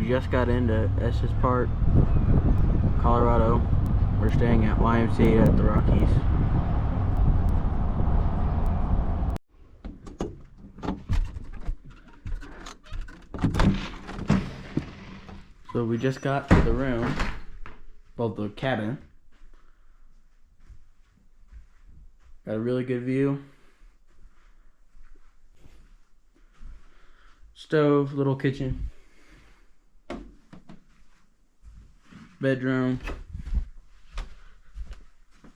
We just got into Estes Park, Colorado. We're staying at YMCA at the Rockies. So we just got to the room, well, the cabin. Got a really good view. Stove, little kitchen. Bedroom.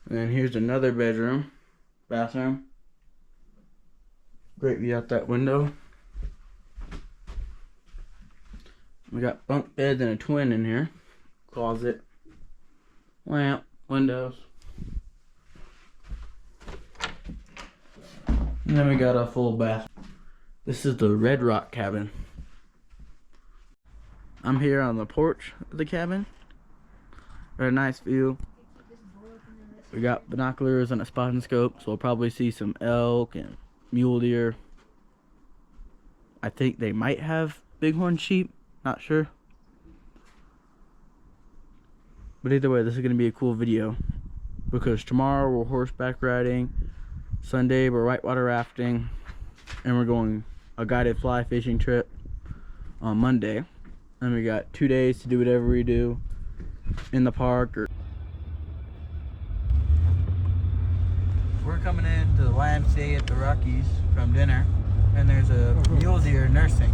And then here's another bedroom, bathroom. Great view out that window. We got bunk beds and a twin in here. Closet. Lamp. Windows. And then we got a full bath. This is the Red Rock cabin. I'm here on the porch of the cabin. Got a nice view. We got binoculars and a spotting scope, so we'll probably see some elk and mule deer. I think they might have bighorn sheep. Not sure. But either way, this is going to be a cool video. Because tomorrow we're horseback riding. Sunday we're whitewater rafting. And we're going a guided fly fishing trip on Monday. And we got 2 days to do whatever we do in the park. We're coming into the YMCA at the Rockies from dinner. And there's a mule deer nursing.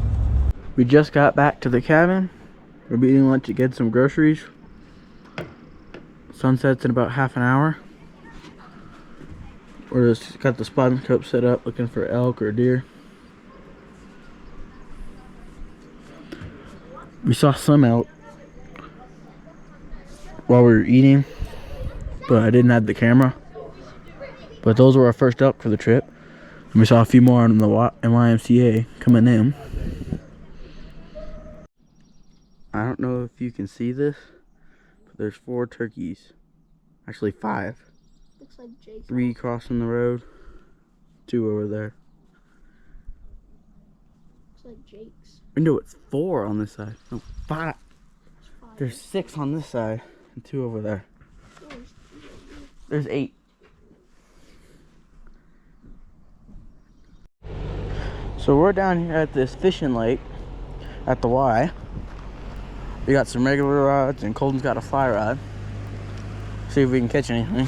We just got back to the cabin. We're eating lunch to get some groceries. Sunset's in about half an hour. We're just got the spotting scope set up looking for elk or deer. We saw some elk while we were eating, but I didn't have the camera. But those were our first elk for the trip. And we saw a few more in the YMCA coming in. I don't know if you can see this, but there's 4 turkeys. Actually 5. Looks like Jake's. 3 crossing the road. 2 over there. Looks like Jake's. No, it's 4 on this side. No, 5. There's 6 on this side and 2 over there. There's 8. So we're down here at this fishing lake at the Y. We got some regular rods and Colton's got a fly rod. See if we can catch anything.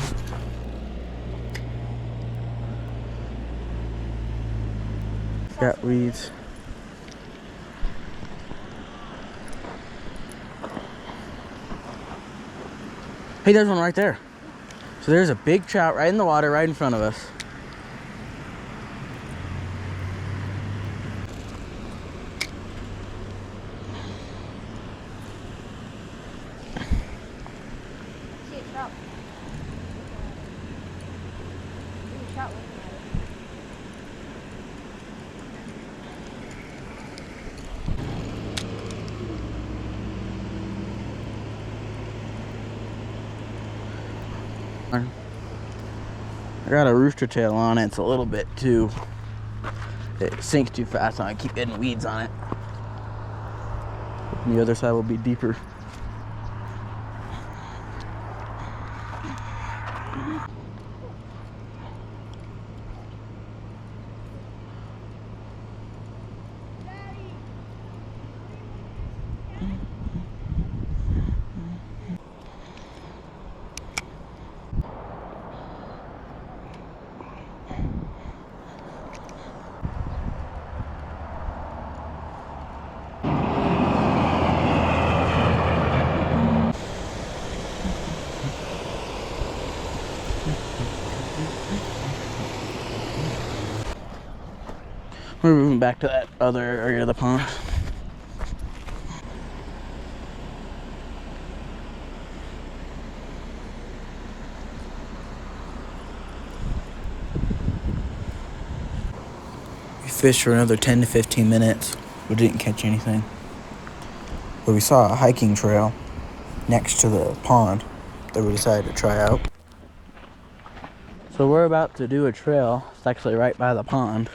Got weeds. Hey, there's one right there. So there's a big trout right in the water right in front of us. I got a rooster tail on it. It's a little bit too, it sinks too fast and I keep getting weeds on it. And the other side will be deeper. We're moving back to that other area of the pond. We fished for another 10 to 15 minutes. We didn't catch anything. But we saw a hiking trail next to the pond that we decided to try out. So we're about to do a trail. It's actually right by the pond.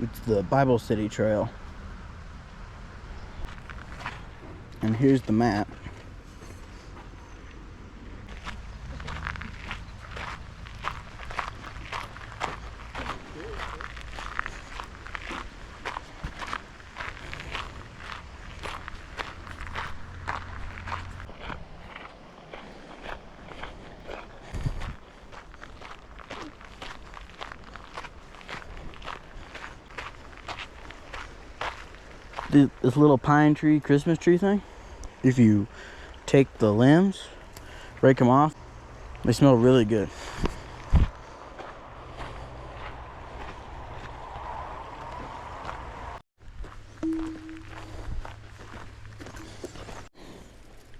It's the Bible City Trail. And here's the map. This little pine tree, Christmas tree thing, if you take the limbs, break them off, they smell really good.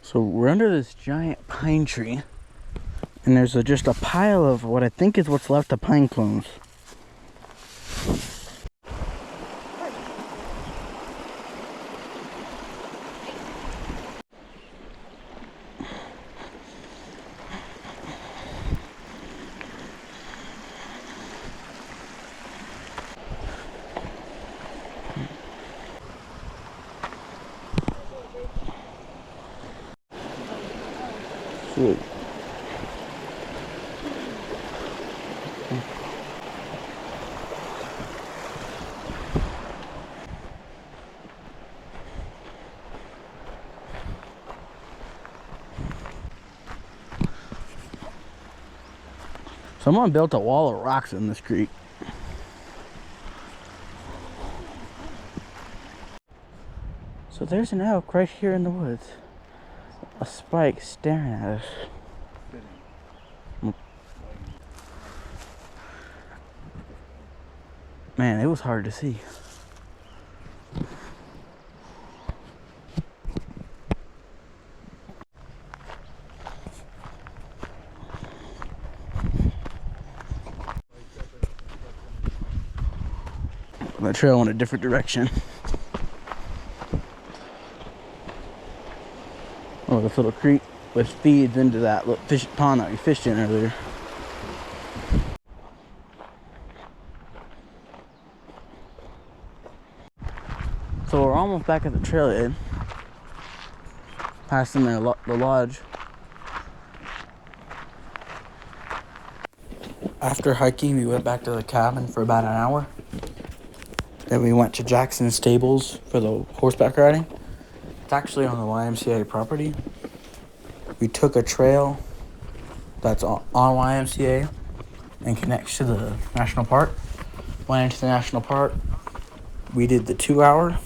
So we're under this giant pine tree, and there's just a pile of what I think is what's left of pine cones. Sweet. Someone built a wall of rocks in this creek. So there's an elk right here in the woods. A spike staring at us. Man, it was hard to see. The trail went a different direction. Oh, this little creek which feeds into that little fish pond that we fished in earlier. So we're almost back at the trailhead, passing the lodge. After hiking, we went back to the cabin for about an hour. Then we went to Jackson's Stables for the horseback riding. It's actually on the YMCA property. We took a trail that's on YMCA and connects to the national park. Went into the national park. We did the 2 hour,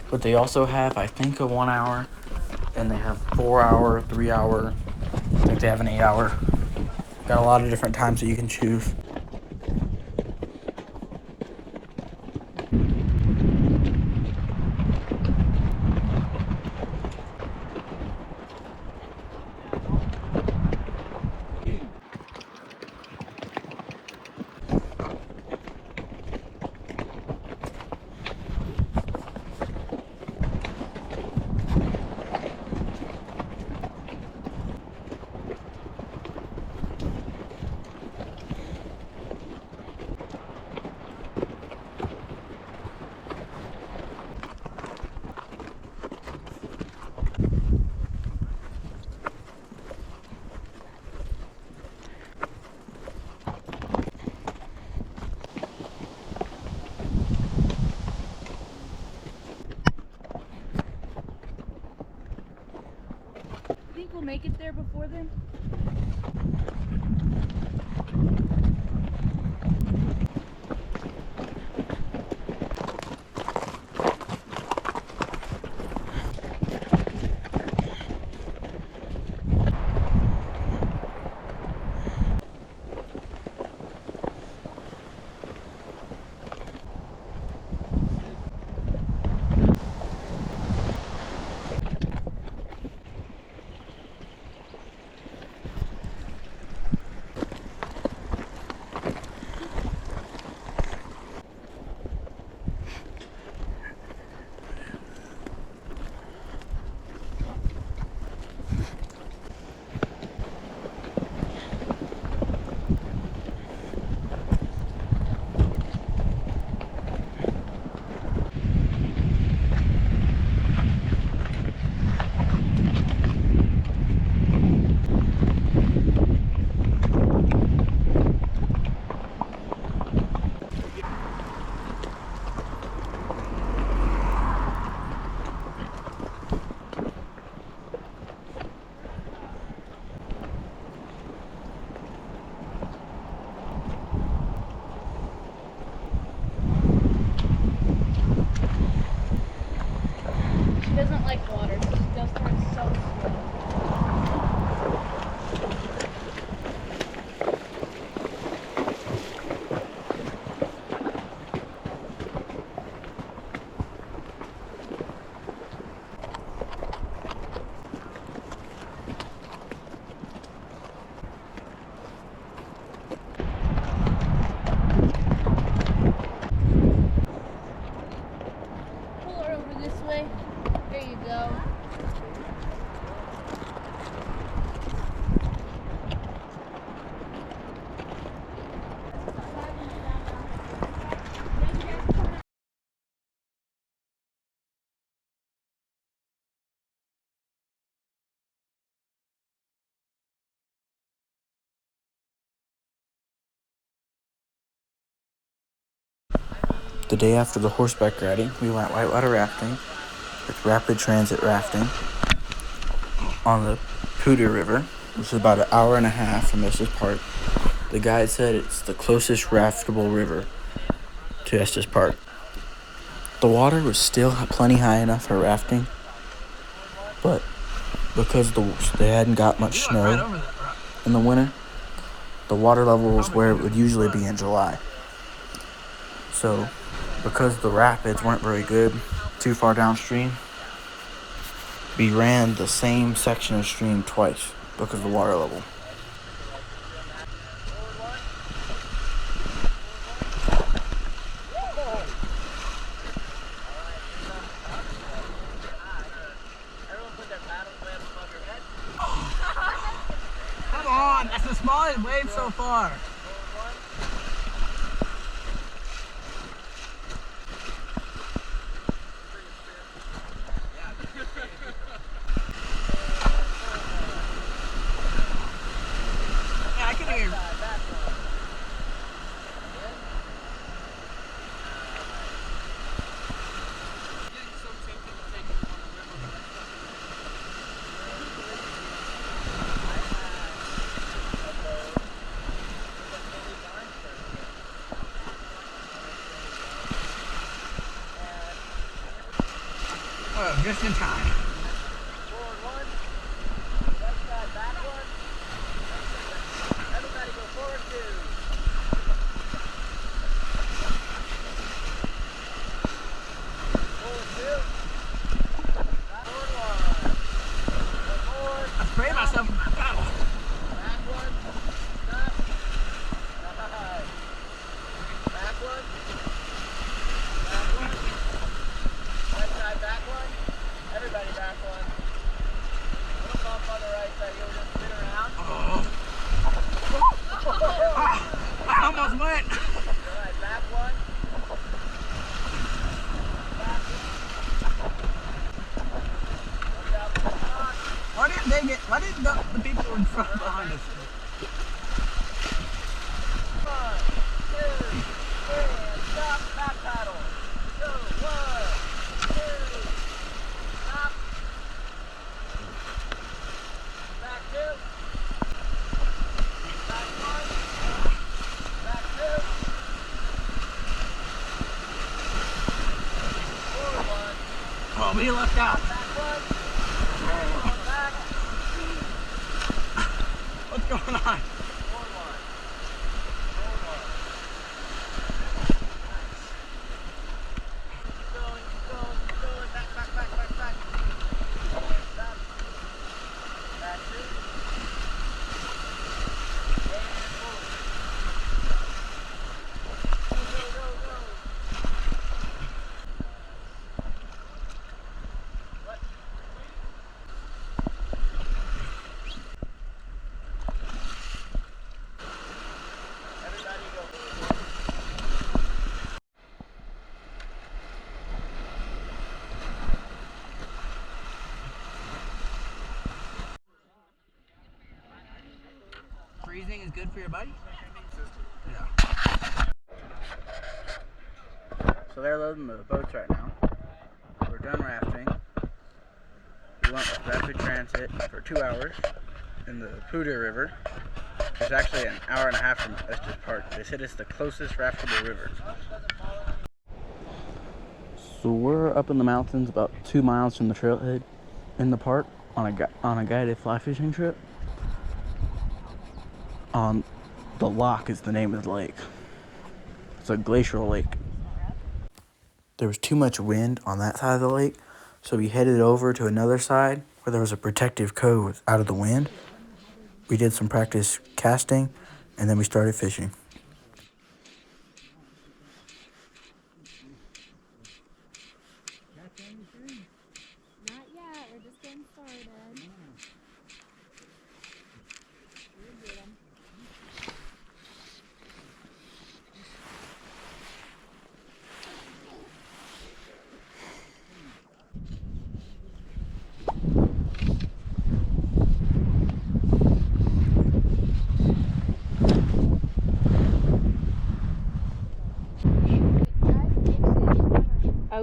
but they also have, I think, a 1 hour, and they have 4 hour, 3 hour. I think they have an 8 hour. Got a lot of different times that you can choose. Think we'll make it there before then? The day after the horseback riding, we went whitewater rafting with rapid transit rafting on the Poudre River, which is about an hour and a half from Estes Park. The guide said it's the closest raftable river to Estes Park. The water was still plenty high enough for rafting, but because they hadn't got much snow in the winter, the water level was where it would usually be in July. So, because the rapids weren't very good, too far downstream, we ran the same section of stream twice because of the water level. Come on, that's the smallest wave so far. Yeah, I can hear. Oh, just in time. Forward one. Left side back one. Everybody go forward two. Forward two. Forward one. One more. I sprayed myself with my paddle. Back one. Stop. Nice. Back one. Back one. Right side back one. Everybody back one. Little bump on the right side. You'll just spin around. Oh. I almost went. Alright, back one. Back one. Watch out for the rock. Why didn't the people in front behind us? 1, 2, 3, and stop. Back paddle. Go. 1, 2, stop. Back 2. Back 1. Back 2. Forward 1. Oh, we left out. Back 1. Going back. What's going on? Forward 1. Forward 1. Keep going, keep going, keep going. Back, back, back, back, back. Stop. Back 2. And forward. Go, go, go, go. What? Everybody go. Freezing is good for your body? Yeah. So they're loading the boats right now. We're done rafting. We went with rapid transit for 2 hours in the Poudre River. It's actually an hour and a half from Estes Park. They said it's the closest raftable river. So we're up in the mountains about 2 miles from the trailhead in the park on a guided fly fishing trip. The Lock is the name of the lake. It's a glacial lake. There was too much wind on that side of the lake, so we headed over to another side where there was a protective cove out of the wind. We did some practice casting, and then we started fishing. Not yet. We're just getting started.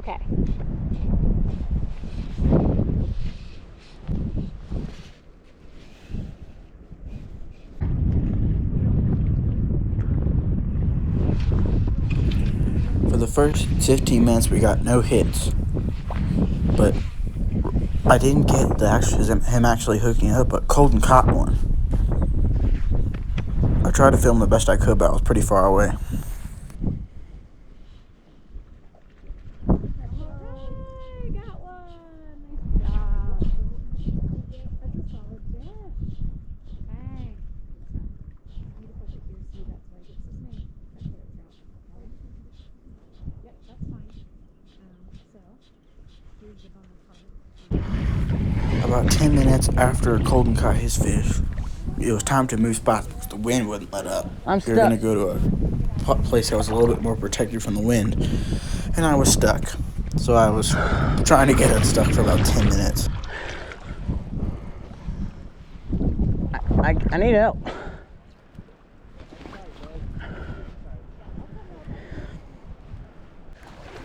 Okay. For the first 15 minutes, we got no hits, but I didn't get him actually hooking up, but Colton caught one. I tried to film the best I could, but I was pretty far away. Hey, got one. Nice job. That's a solid fish. Hey. Beautiful that you see that's why it's his name. That's what it's about. Yep, that's fine. So here's the bonus part. About 10 minutes after Colton caught his fish, it was time to move spots because the wind wouldn't let up. We were going to go to a place that was a little bit more protected from the wind, and I was stuck. So I was trying to get unstuck for about 10 minutes. I need help.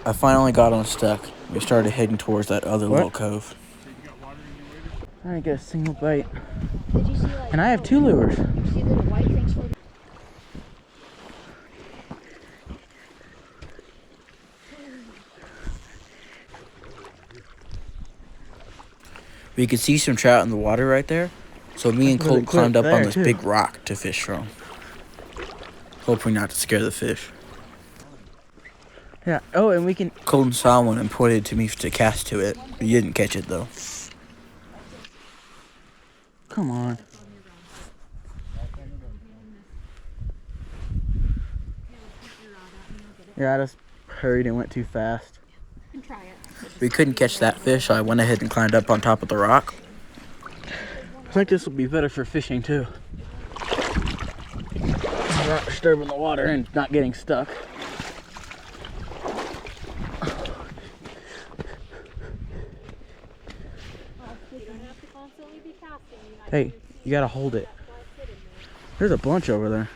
I finally got unstuck. We started heading towards that other little cove. I didn't get a single bite. Did you see like? And I have 2 lures. Did you see the white things floating? We could see some trout in the water right there. So me and Colt climbed up on this big rock to fish from. Hoping not to scare the fish. Yeah, oh, and we can... Colton saw one and pointed to me to cast to it. He didn't catch it, though. Come on. Yeah, I just hurried and went too fast. You can try it. We couldn't catch that fish, so I went ahead and climbed up on top of the rock. I think this will be better for fishing, too. Not disturbing the water and not getting stuck. Hey, you gotta hold it. There's a bunch over there.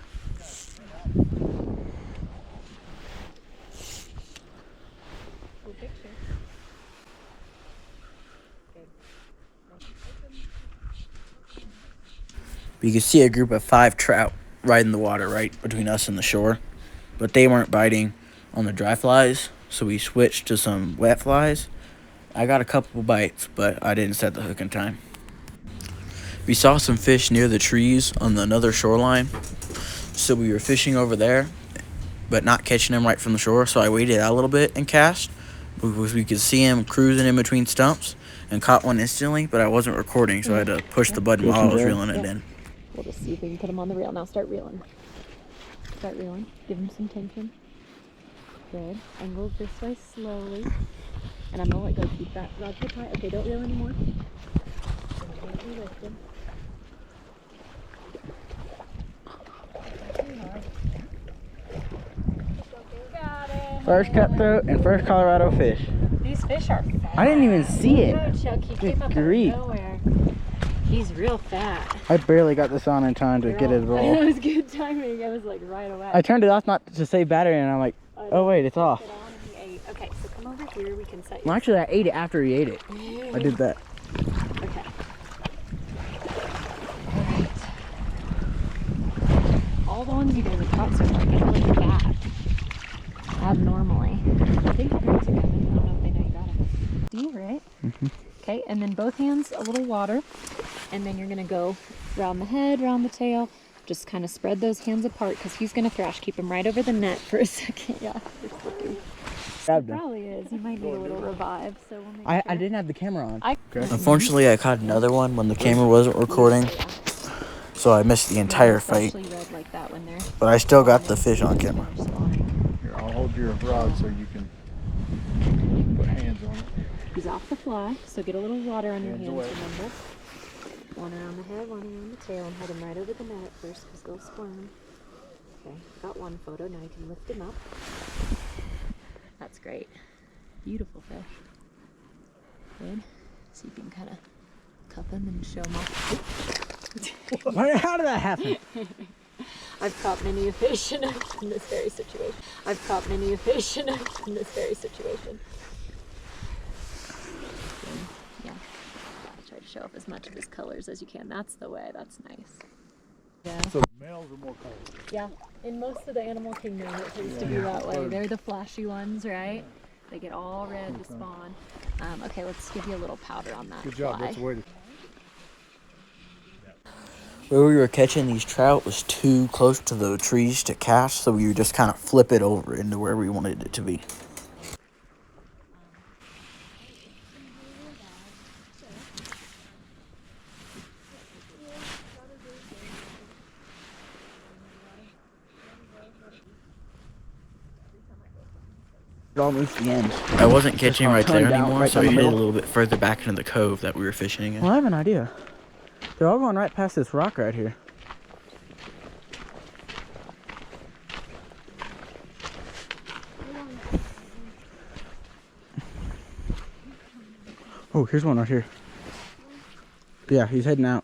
You can see a group of 5 trout right in the water, right between us and the shore. But they weren't biting on the dry flies, so we switched to some wet flies. I got a couple bites, but I didn't set the hook in time. We saw some fish near the trees on another shoreline, so we were fishing over there, but not catching them right from the shore, so I waited out a little bit and cast, because we could see him cruising in between stumps, and caught one instantly, but I wasn't recording, so I had to push the button while I was reeling it in. We'll just see if we can put him on the reel. Now start reeling. Start reeling. Give him some tension. Good. Angle this way slowly. And I'm gonna let go. Keep that rod too tight. Okay, don't reel anymore. Gently lift him. Got it. First cutthroat and first Colorado fish. These fish are fat. I didn't even see it. No, Chuck, he came up out of grief. nowhere. He's real fat. I barely got this on in time to get it at all. It was good timing. I was like right away. I turned it off not to save battery, and I'm like, oh wait, it's off. Okay, so come over here. We can set you. Well, actually, I ate it after he ate it. I did that. Okay. All the ones you guys have caught so far get really fat. Abnormally. I think the birds are coming. I don't know if they know you got them. Do you, right? Mm-hmm. Okay, and then both hands a little water. And then you're going to go round the head, round the tail. Just kind of spread those hands apart because he's going to thrash. Keep him right over the net for a second. Yeah, you're slipping. He probably is. He might need a little revive. So we'll make I didn't have the camera on. Okay. Unfortunately, I caught another one when the camera wasn't recording, so I missed the entire fight. Red like that when they're But I still got the fish on camera. Here, I'll hold your rod so you can put hands on it. He's off the fly, so get a little water on your hands, away. remember? One around the head, one around the tail, and hold him right over the net at first because they'll squirm. Okay, got one photo. Now you can lift him up. That's great. Beautiful fish. Good. See if you can kind of cup him and show him off. How did that happen? I've caught many a fish in this very situation. show off as much of his colors as you can. That's the way. That's nice. Yeah. So males are more colorful. Yeah. In most of the animal kingdom, it tends to be that way. They're the flashy ones, right? They get all red to spawn. Okay, let's give you a little powder on that. Good job. fly. That's the way to. Where we were catching these trout was too close to the trees to cast, so we would just kind of flip it over into where we wanted it to be. Almost the end. I wasn't catching right there anymore, so we hit a little bit further back into the cove that we were fishing in. Well, I have an idea. They're all going right past this rock right here. Oh, here's one right here. Yeah, he's heading out.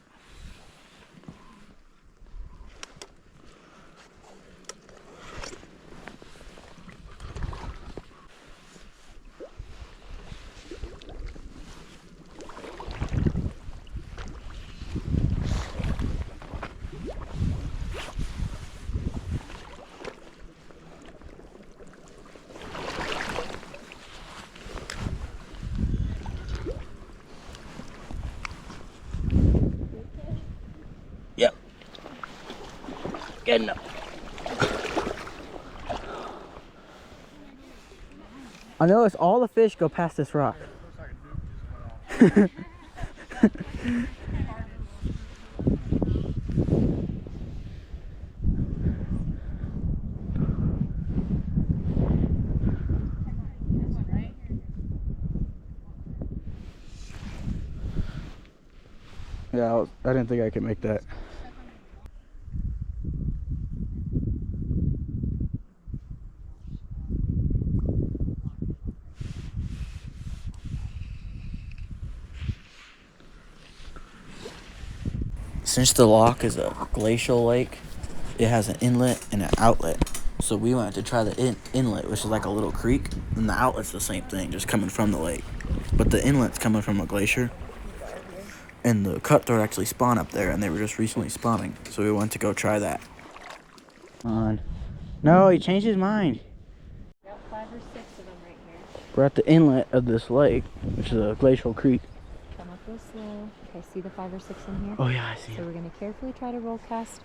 Yep. Good enough. I noticed all the fish go past this rock. Yeah, I didn't think I could make that. Since the loch is a glacial lake, it has an inlet and an outlet. So we wanted to try the inlet, which is like a little creek, and the outlet's the same thing, just coming from the lake. But the inlet's coming from a glacier. And the cutthroat actually spawn up there, and they were just recently spawning. So we went to go try that. Come on. No, he changed his mind. Got 5 or 6 of them right here. We're at the inlet of this lake, which is a glacial creek. Come up real slow. Okay, see the 5 or 6 in here? Oh yeah, I see So him. we're gonna carefully try to roll cast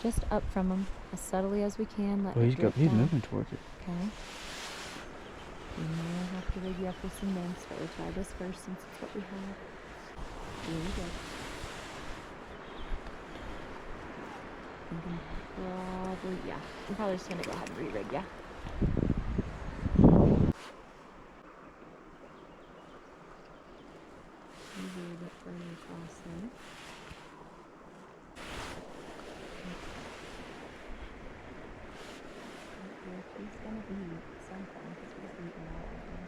just up from them as subtly as we can. Let Oh, it he's drift he's down. moving towards it. Okay. We may have to rig you up with some mints, but we'll try this first since it's what we have. Really good. Thinking probably, yeah. I'm probably just gonna go ahead and re-rig ya. Maybe a bit further across there. He's gonna be something because he's eating out right now.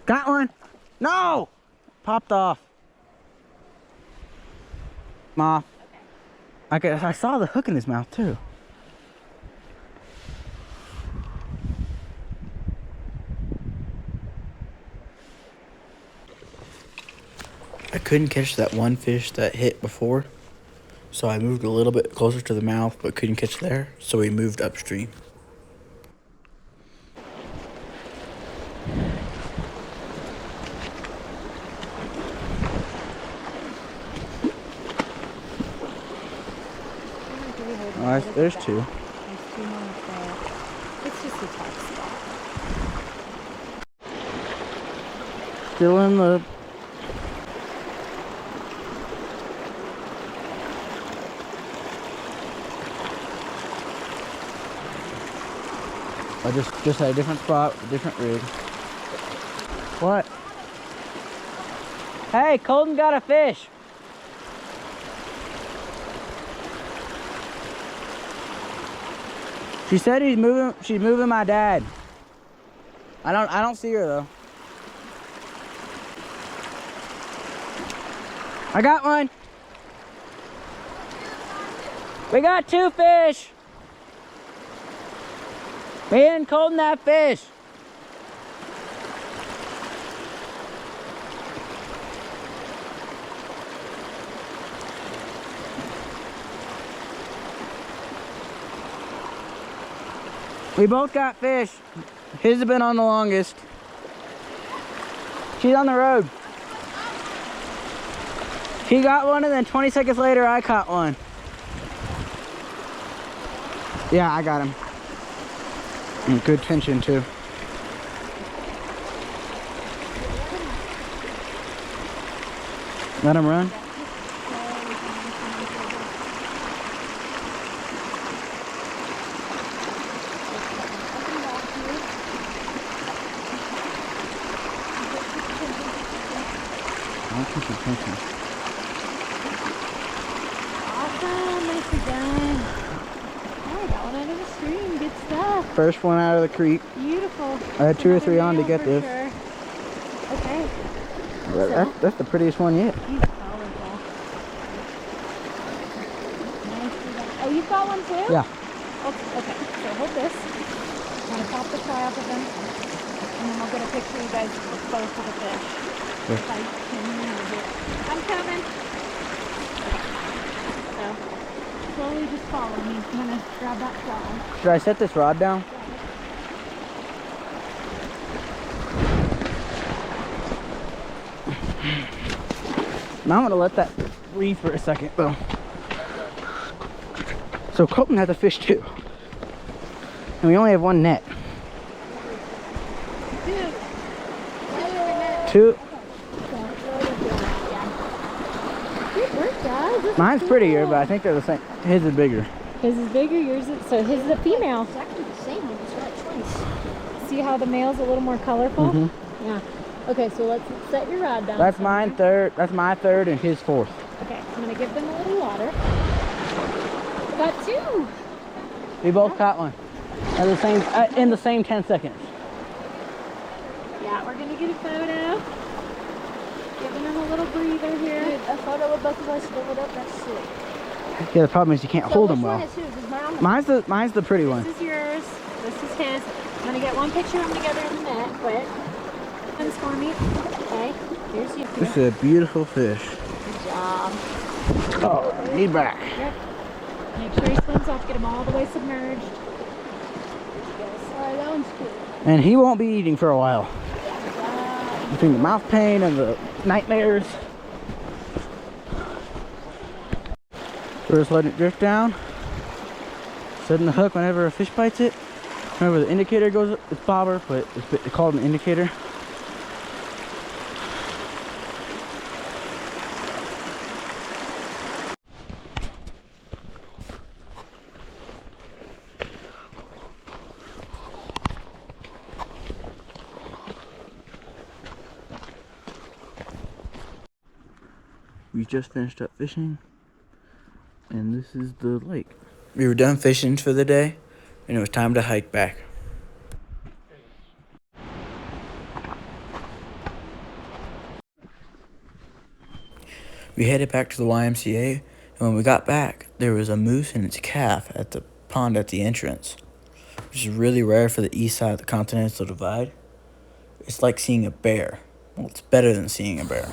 Got one. No! Popped off. Ma. I saw the hook in his mouth too. I couldn't catch that one fish that hit before, so I moved a little bit closer to the mouth, but couldn't catch there, so we moved upstream. There's 2. There's 2 more up there. It's just a tough spot. Still in the... I just had a different spot, a different rig. What? Hey, Colton got a fish. She said she's moving my dad. I don't see her though. I got one. We got 2 fish. Me and Colton that fish. We both got fish. His has been on the longest. She's on the road. He got one and then 20 seconds later I caught one. Yeah, I got him. And good tension too. Let him run. I'll keep your attention. Awesome, nicely done. Oh, that one out of the stream, good stuff. First one out of the creek. Beautiful. I had 2 or 3 on to Another get male this. for sure. Okay. That's the prettiest one yet. He's colorful. Nicely done. Oh, you've got one too? Yeah. Okay, so hold this. I'm gonna pop the fry off of them, and then we'll get a picture of you guys with both of the fish. Sure. If I can move it. I'm coming. So, slowly just follow me. I'm gonna grab that fly. Should I set this rod down? Now I'm gonna let that breathe for a second though. So Colton has a fish too. And we only have 1 net. 2. Good work, guys. Mine's prettier, but I think they're the same. His is bigger. His is bigger, yours is, so his is a female. It's actually the same one. It's got twice. See how the male's a little more colorful? Mhm. Yeah. Okay, so let's set your rod down. That's mine third. That's my 3rd and his 4th. Okay, I'm gonna give them a little water. Got 2. We both caught one. At the same, in the same 10 seconds. Yeah, we're gonna get a photo. Giving them a little breather here. Dude, a photo of both of us split up. That's sick. Yeah, the problem is you can't hold them Which well. one is whose? Is mine on the Mine's the pretty one. This is yours. This is his. I'm gonna get one picture of them together in the net, quick. One's for me. Okay, here's you. This is a beautiful fish. Good job. Oh, need back. Yep. Make sure he swims off. Get him all the way submerged. Alright, that one's cool. And he won't be eating for a while. Good job. Between the mouth pain and the nightmares. We're just letting it drift down. Setting the hook whenever a fish bites it. Whenever the indicator goes up, it's bobber, but it's called an indicator. We just finished up fishing, and this is the lake. We were done fishing for the day, and it was time to hike back. We headed back to the YMCA, and when we got back, there was a moose and its calf at the pond at the entrance, which is really rare for the east side of the Continental Divide. It's like seeing a bear. Well, it's better than seeing a bear.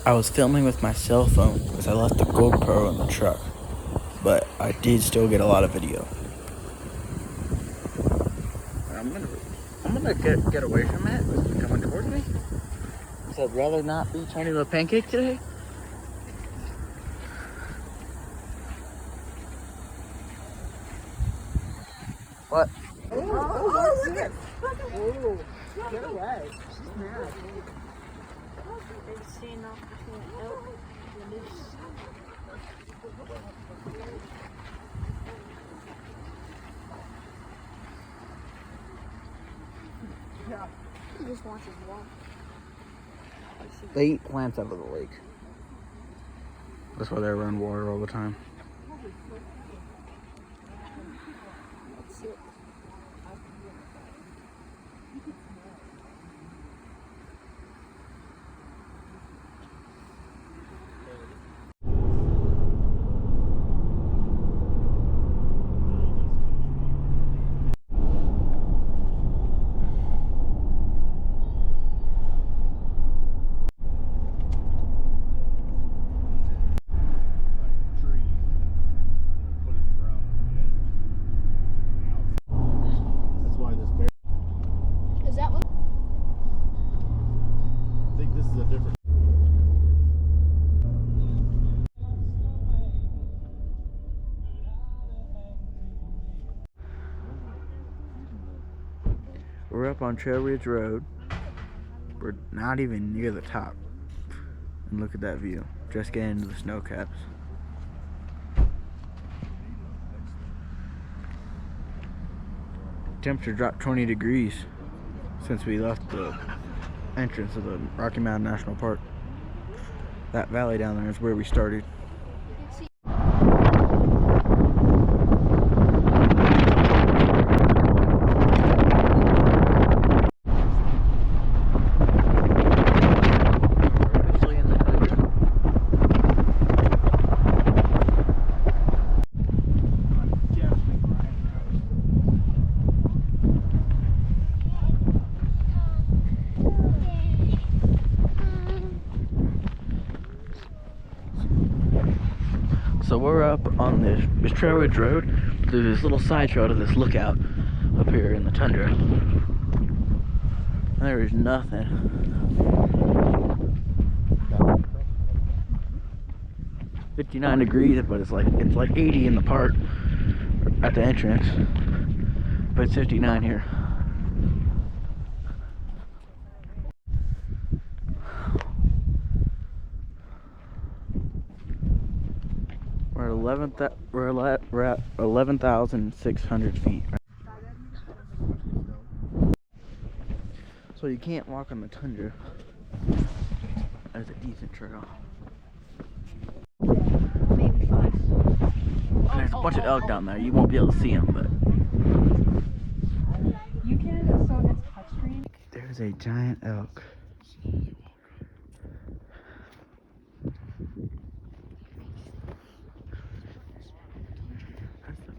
I was filming with my cell phone because I left the GoPro in the truck, but I did still get a lot of video. I'm gonna get away from it. It's coming towards me. So I'd rather not be turning to a pancake today. What? Oh, look at it. Oh, get away. She's mad. Yeah. He just wants his walk. They eat plants out of the lake. That's why they run water all the time. We're up on Trail Ridge Road. We're not even near the top. And look at that view. Just getting into the snow caps. Temperature dropped 20 degrees since we left the entrance of the Rocky Mountain National Park. That valley down there is where we started. So we're up on this Trail Ridge Road. There's this little side trail to this lookout up here in the tundra. And there is nothing. 59 degrees, but it's like 80 in the park at the entrance. But it's 59 here. We're at 11,600 feet. So you can't walk on the tundra. That's a decent trail. Maybe 5. And there's a bunch of elk down there. You won't be able to see them, but You can, so it's touchscreen. there's a giant elk.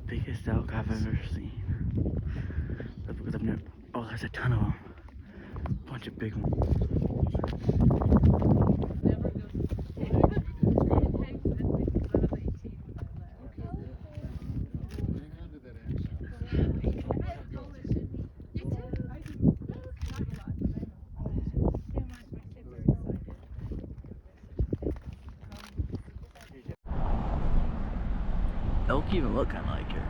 Biggest elk I've ever seen. That's because I've never. Oh, there's a ton of them. A bunch of big ones. Elk even look kind of like her.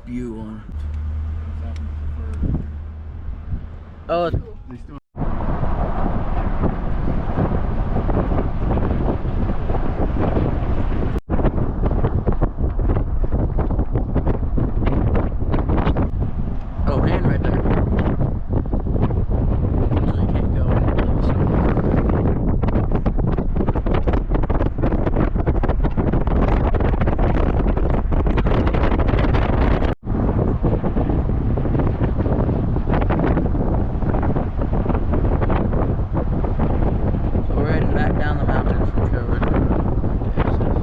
View on. Oh, They still oh, van right there. So you can't go into the store. Back down the mountains from Trail Ridge Road to Estes.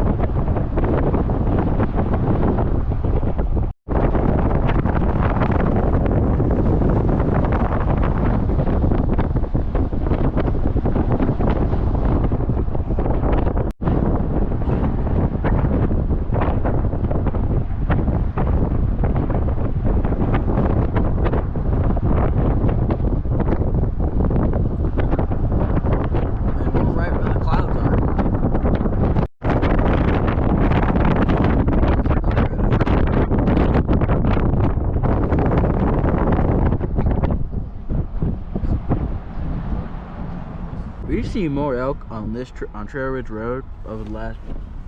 We've seen more elk on this on Trail Ridge Road over the last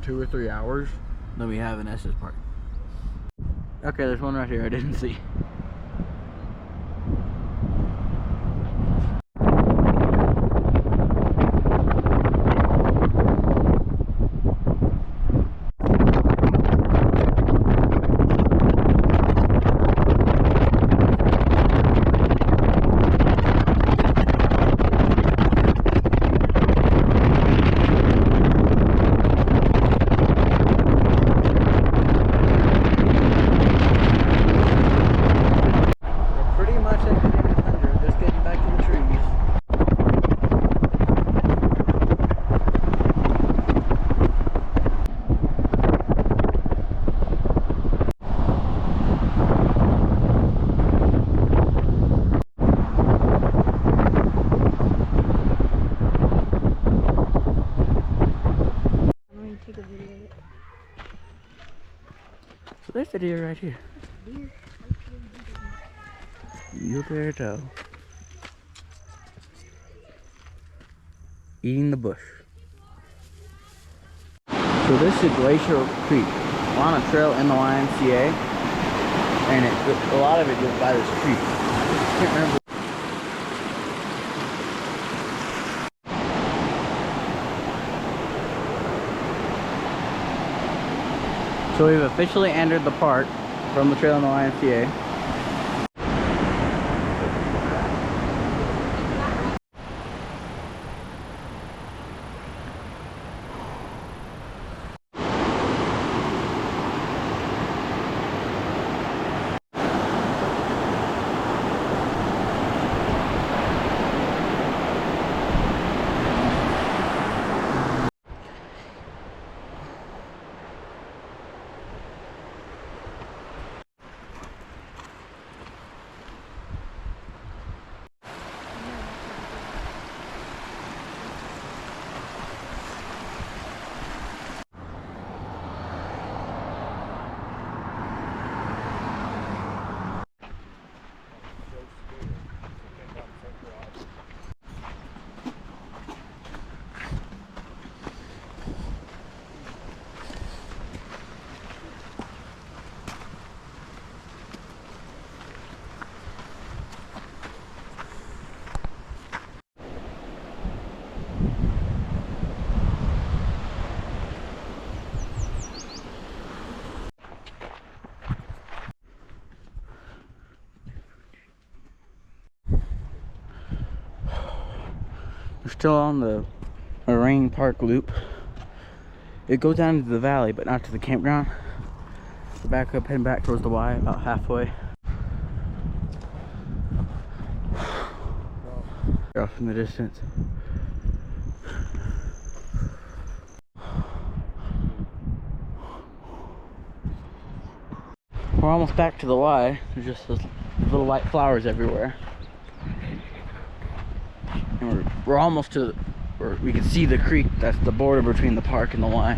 2 or 3 hours than we have in Estes Park. Okay, there's one right here I didn't see. So there's the deer right here. Deer. You there, toe. Eating the bush. So this is Glacier Creek. We're on a trail in the YMCA, and a lot of it goes by this creek. I can't remember. So we've officially entered the park from the trail in the YMCA. We're still on the Marine Park loop. It goes down into the valley, but not to the campground. So back up, heading back towards the Y, about halfway. Off in the distance. We're almost back to the Y. There's just those little white flowers everywhere. And we're almost to where we can see the creek. That's the border between the park and the Y.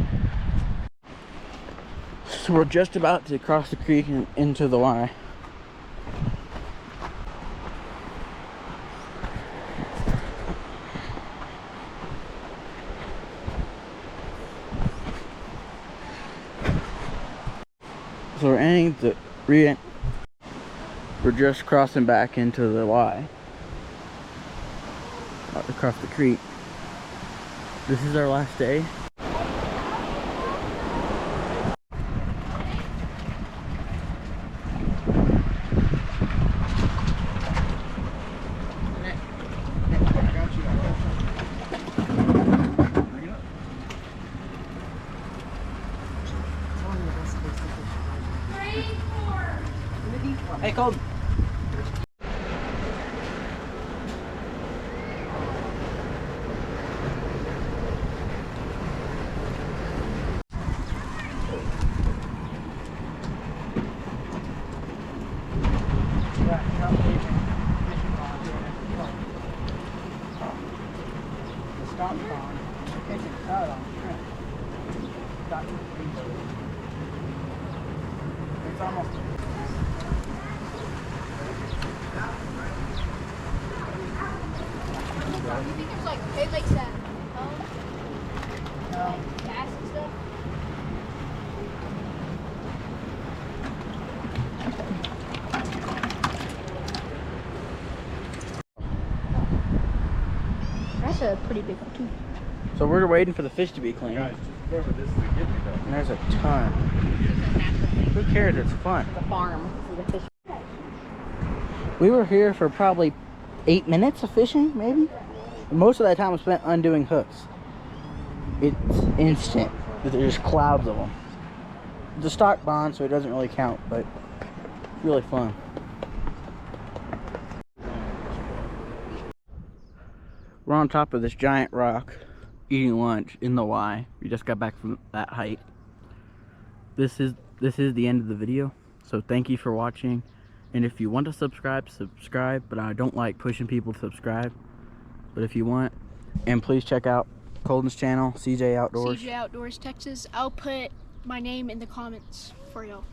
So we're just about to cross the creek and into the Y. So we're ending the we're just crossing back into the Y. About to cross the creek. This is our last day. Hey, Colton. It's almost. You think there's like it makes that like gas and stuff? That's a pretty big one too. So we're waiting for the fish to be clean. Guys, just remember this is a get me though. And there's a ton. Who cares? It's fun. The farm for the fish. We were here for probably 8 minutes of fishing, maybe. Most of that time was spent undoing hooks. It's instant. There's clouds of them. It's a stock bond, so it doesn't really count, but really fun. We're on top of this giant rock, eating lunch in the Y. We just got back from that height. This is the end of the video. So thank you for watching. And if you want to subscribe, subscribe. But I don't like pushing people to subscribe. But if you want, and please check out Colton's channel, CJ Outdoors. CJ Outdoors Texas. I'll put my name in the comments for y'all.